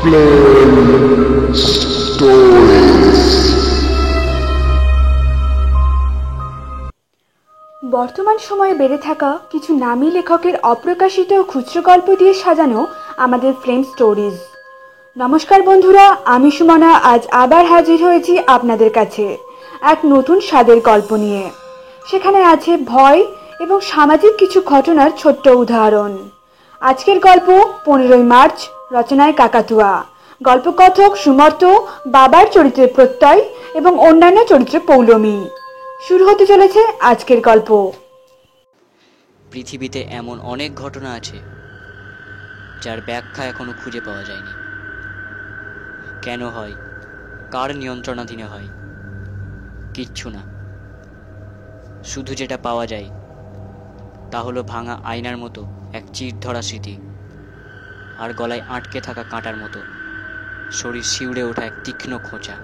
Flame Stories। বর্তমান সময়ে বেড়ে থাকা কিছু নামী লেখকের অপ্রকাশিত খুচরো গল্প দিয়ে সাজানো আমাদের ফ্লেম স্টোরিজ। নমস্কার বন্ধুরা, আমি সুমনা আজ আবার হাজির হয়েছি আপনাদের কাছে এক নতুন স্বাদের গল্প নিয়ে। সেখানে আছে ভয় এবং সামাজিক কিছু ঘটনার ছোট্ট উদাহরণ। আজকের গল্প 15ই মার্চ, রচনায় কাকাতুয়া, গল্পকথক সুমর্ত, বাবার চরিত্রে প্রত্যয় এবং অন্যান্য চরিত্রে পৌলমী। শুরু হতে চলেছে আজকের গল্প। পৃথিবীতে এমন অনেক ঘটনা আছে যার ব্যাখ্যা এখনো খুঁজে পাওয়া যায়নি। কেন হয়, কার নিয়ন্ত্রণাধীনে হয়, কিচ্ছু না। শুধু যেটা পাওয়া যায় তা হলো ভাঙা আয়নার মতো এক চির ধরা স্মৃতি, আর গলায় আটকে থাকা কাঁটার মতো শরীর শিউরে ওঠা এক তীক্ষ্ণ খোঁচা।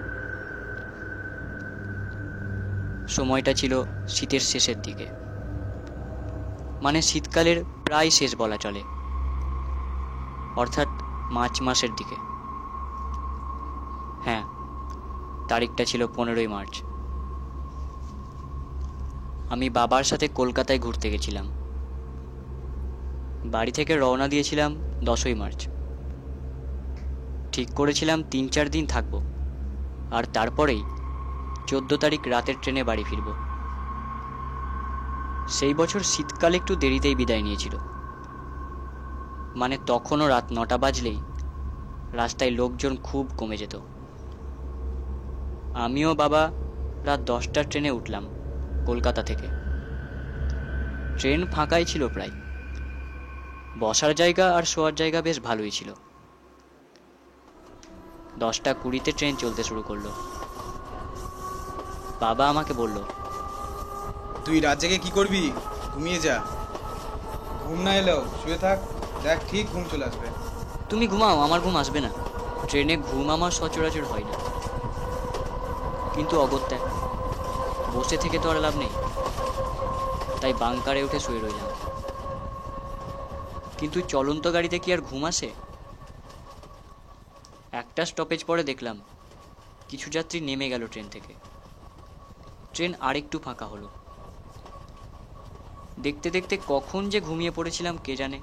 সময়টা ছিল শীতের শেষের দিকে, মানে শীতকালের প্রায় শেষ বলা চলে, অর্থাৎ মার্চ মাসের দিকে। হ্যাঁ, তারিখটা ছিল 15ই মার্চ। আমি বাবার সাথে কলকাতায় ঘুরতে গেছিলাম। বাড়ি থেকে রওনা দিয়েছিলাম 10ই মার্চ। ঠিক করেছিলাম 3-4 দিন থাকবো, আর তারপরেই 14 তারিখ রাতের ট্রেনে বাড়ি ফিরব। সেই বছর শীতকাল একটু দেরিতেই বিদায় নিয়েছিল, মানে তখনও রাত 9টা বাজলেই রাস্তায় লোকজন খুব কমে যেত। আমিও বাবা রাত 10টার ট্রেনে উঠলাম কলকাতা থেকে। ট্রেন ফাঁকাই ছিল প্রায়, বসার জায়গা আর শোয়ার জায়গা বেশ ভালোই ছিল। 10টা 20-তে ট্রেন চলতে শুরু করলো। বাবা আমাকে বলল, তুই রাত জেগে কি করবি? ঘুমিয়ে যা। ঘুম না এলেও শুয়ে থাক, দেখ ঠিক ঘুম চলে আসবে। তুমি ঘুমাও, আমার ঘুম আসবে না। ট্রেনে ঘুম আমার সচরাচর হয় না, কিন্তু অগত্যা বসে থেকে তো আর লাভ নেই, তাই বাংকারে উঠে শুয়ে রইলাম। কিন্তু চলন্ত গাড়িতে কি আর ঘুম আসে? একটা স্টপেজ পরে দেখলাম কিছু যাত্রী নেমে গেল ট্রেন থেকে। ট্রেন আরেকটু ফাঁকা হলো। দেখতে দেখতে কখন যে ঘুমিয়ে পড়েছিলাম কে জানে।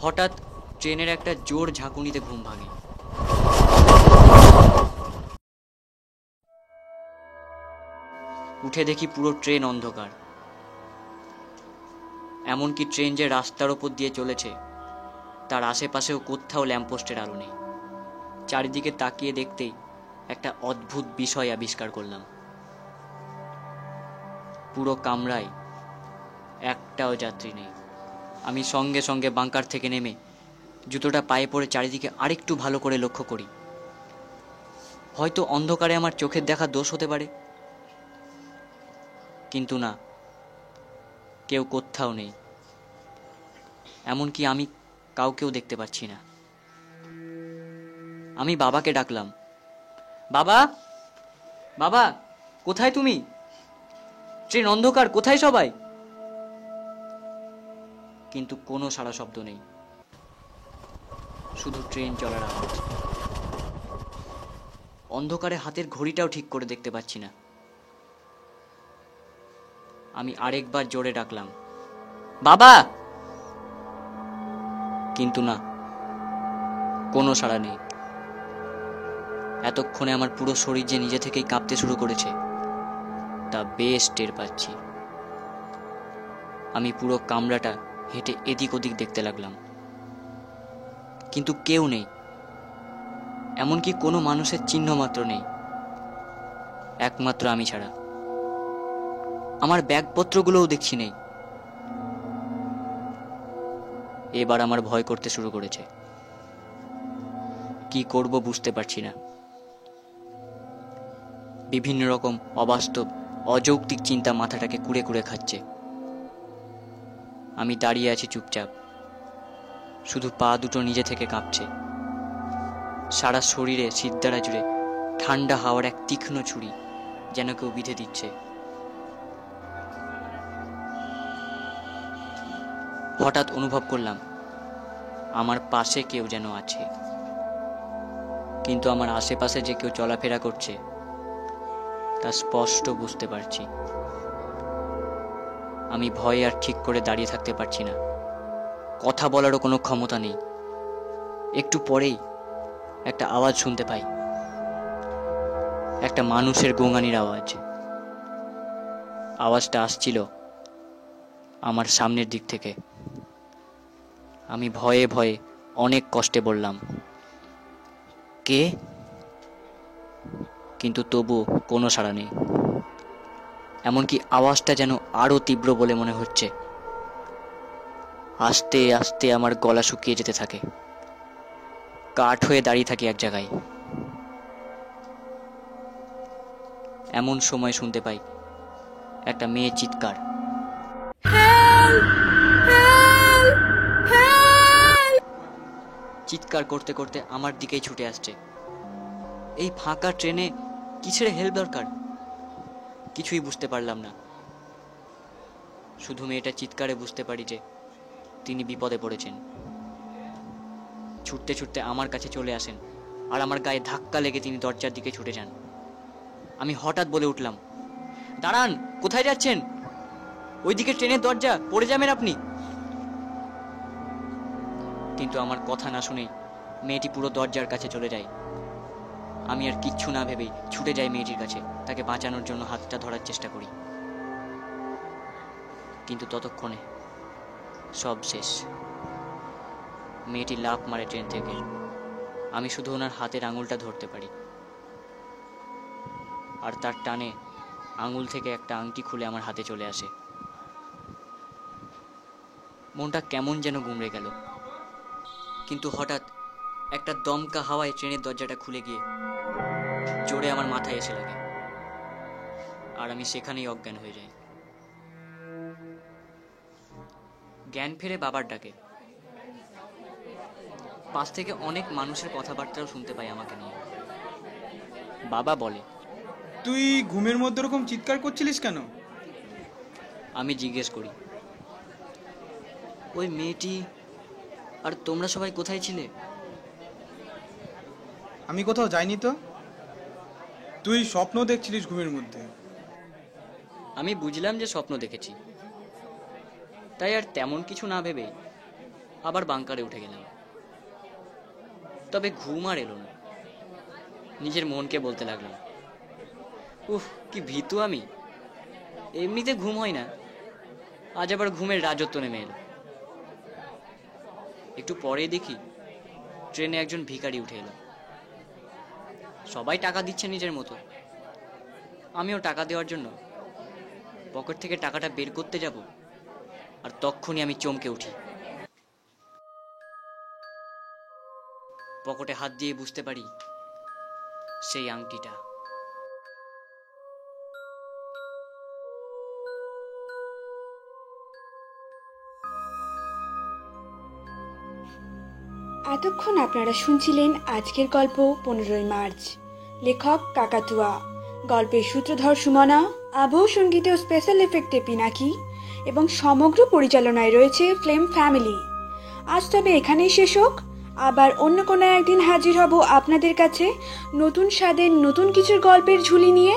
হঠাৎ ট্রেনের একটা জোর ঝাঁকুনিতে ঘুম ভাঙে। উঠে দেখি পুরো ট্রেন অন্ধকার। এমনকি ট্রেন যে রাস্তার ওপর দিয়ে চলেছে তার আশেপাশেও কোথাও ল্যাম্পপোস্টের আলো নেই। চারিদিকে তাকিয়ে দেখতেই একটা অদ্ভুত বিষয় আবিষ্কার করলাম। পুরো কামরায় একটাও যাত্রী নেই। আমি সঙ্গে সঙ্গে বাংকার থেকে নেমে জুতোটা পায়ে পরে চারিদিকে আরেকটু ভালো করে লক্ষ্য করি। হয়তো অন্ধকারে আমার চোখের দেখা দোষ হতে পারে, কিন্তু না, কেউ কোথাও নেই। এমনকি আমি কাউকেও দেখতে পাচ্ছি না। আমি বাবাকে ডাকলাম, বাবা, বাবা, কোথায় তুমি? ট্রেন অন্ধকার, কোথায় সবাই? কিন্তু কোনো সাড়া শব্দ নেই, শুধু ট্রেন চলার আওয়াজ। অন্ধকারে হাতের ঘড়িটাও ঠিক করে দেখতে পাচ্ছি না। আমি আরেকবার জোরে ডাকলাম, বাবা, কিন্তু না, কোনো সাড়া নেই। এতক্ষণে আমার পুরো শরীর যে নিজে থেকেই কাঁপতে শুরু করেছে তা বেশ টের পাচ্ছি। আমি পুরো কামরাটা হেঁটে এদিক ওদিক দেখতে লাগলাম, কিন্তু কেউ নেই। এমনকি কোনো মানুষের চিহ্ন মাত্র নেই, একমাত্র আমি ছাড়া। আমার ব্যাগপত্রগুলোও দেখছি নেই। এবার আমার ভয় করতে শুরু করেছে। কি করব বুঝতে পারছি না। বিভিন্ন রকম অবাস্তব অযৌক্তিক চিন্তা মাথাটাকে কুড়ে কুড়ে খাচ্ছে। আমি দাঁড়িয়ে আছি চুপচাপ, শুধু পা দুটো নিজে থেকে কাঁপছে। সারা শরীরে সিদ্ধারা জুড়ে ঠান্ডা হাওয়ার এক তীক্ষ্ণ ছুরি যেন কেউ বিঁধে দিচ্ছে। হঠাৎ অনুভব করলাম আমার পাশে কেউ যেন আছে, কিন্তু আমার আশেপাশে যে কেউ চলাফেরা করছে তা স্পষ্ট বুঝতে পারছি। আমি ভয়ে আর ঠিক করে দাঁড়িয়ে থাকতে পারছি না, কথা বলারও কোনো ক্ষমতা নেই। একটু পরেই একটা আওয়াজ শুনতে পাই, একটা মানুষের গোঙানির আওয়াজ। আওয়াজটা আসছিল আমার সামনের দিক থেকে। আমি ভয়ে ভয়ে অনেক কষ্টে বললাম, কে? কিন্তু তবু কোনো সাড়া নেই। এমনকি আওয়াজটা যেন আরো তীব্র বলে মনে হচ্ছে। আস্তে আস্তে আমার গলা শুকিয়ে যেতে থাকে, কাঠ হয়ে দাঁড়িয়ে থাকি এক জায়গায়। এমন সময় শুনতে পাই একটা মেয়ে চিৎকার। চিৎকার করতে করতে আমার দিকেই ছুটে আসছে। এই ফাঁকা ট্রেনে কিসের হেল্প দরকার কিছুই বুঝতে পারলাম না। শুধু মেয়েটা চিৎকারে বুঝতে পারি যে তিনি বিপদে পড়েছেন। ছুটতে ছুটতে আমার কাছে চলে আসেন আর আমার গায়ে ধাক্কা লেগে তিনি দরজার দিকে ছুটে যান। আমি হঠাৎ বলে উঠলাম, দাঁড়ান, কোথায় যাচ্ছেন? ওইদিকে ট্রেনের দরজা, পড়ে যাবেন আপনি। কিন্তু আমার কথা না শুনেই মেয়েটি পুরো দরজার কাছে চলে যায়। আমি আর কিচ্ছু না ভেবেই ছুটে যাই মেয়েটির কাছে, তাকে বাঁচানোর জন্য হাতটা ধরার চেষ্টা করি। কিন্তু ততক্ষণে সব শেষ। মেয়েটি লাফ মারে ট্রেন থেকে। আমি শুধু ওনার হাতের আঙুলটা ধরতে পারি, আর তার টানে আঙুল থেকে একটা আংটি খুলে আমার হাতে চলে আসে। মনটা কেমন যেন গুমড়ে গেল। কিন্তু হঠাৎ একটা দমকা হাওয়ায় ট্রেনের দরজাটা খুলে গিয়ে জোরে আমার মাথায় এসে লাগে, আর আমি সেখানেই অজ্ঞান হয়ে যাই। জ্ঞান ফেরে বাবার ডাকে। পাশ থেকে অনেক মানুষের কথাবার্তাও শুনতে পাই আমাকে নিয়ে। বাবা বলে, তুই ঘুমের মধ্যে ওরকম চিৎকার করছিলিস কেন? আমি জিজ্ঞেস করি, ওই মেয়েটি আর তোমরা সবাই কোথায় ছিলে? আমি কোথাও যাইনি তো। তুই স্বপ্ন দেখছিলিস ঘুমের মধ্যে। আমি বুঝলাম যে স্বপ্ন দেখেছি, তাই আর তেমন কিছু না ভেবে আবার বাংকারে উঠে গেলাম। তবে ঘুম আর এলো না। নিজের মনকে বলতে লাগলাম, উফ, কি ভীতু আমি। এমনিতে ঘুম হয় না, আজ আবার ঘুমের রাজত্ব নেমে এলো। একটু পরে দেখি ট্রেনে একজন ভিখারি উঠে এলো। সবাই টাকা দিচ্ছে নিজের মতো, আমিও টাকা দেওয়ার জন্য পকেট থেকে টাকাটা বের করতে যাব, আর তখনই আমি চমকে উঠি। পকেটে হাত দিয়ে বুঝতে পারি সেই আংটিটা। এতক্ষণ আপনারা শুনছিলেন আজকের গল্প 15ই মার্চ। লেখক কাকাতুয়া, গল্পের সূত্রধর সুমনা, আবহ সঙ্গীতে ও স্পেশাল এফেক্টে পিনাকি এবং সমগ্র পরিচালনায় রয়েছে ফ্লেম ফ্যামিলি। আজ তবে এখানেই শেষ হোক। আবার অন্য কোনো একদিন হাজির হব আপনাদের কাছে নতুন স্বাদের নতুন কিছুর গল্পের ঝুলি নিয়ে।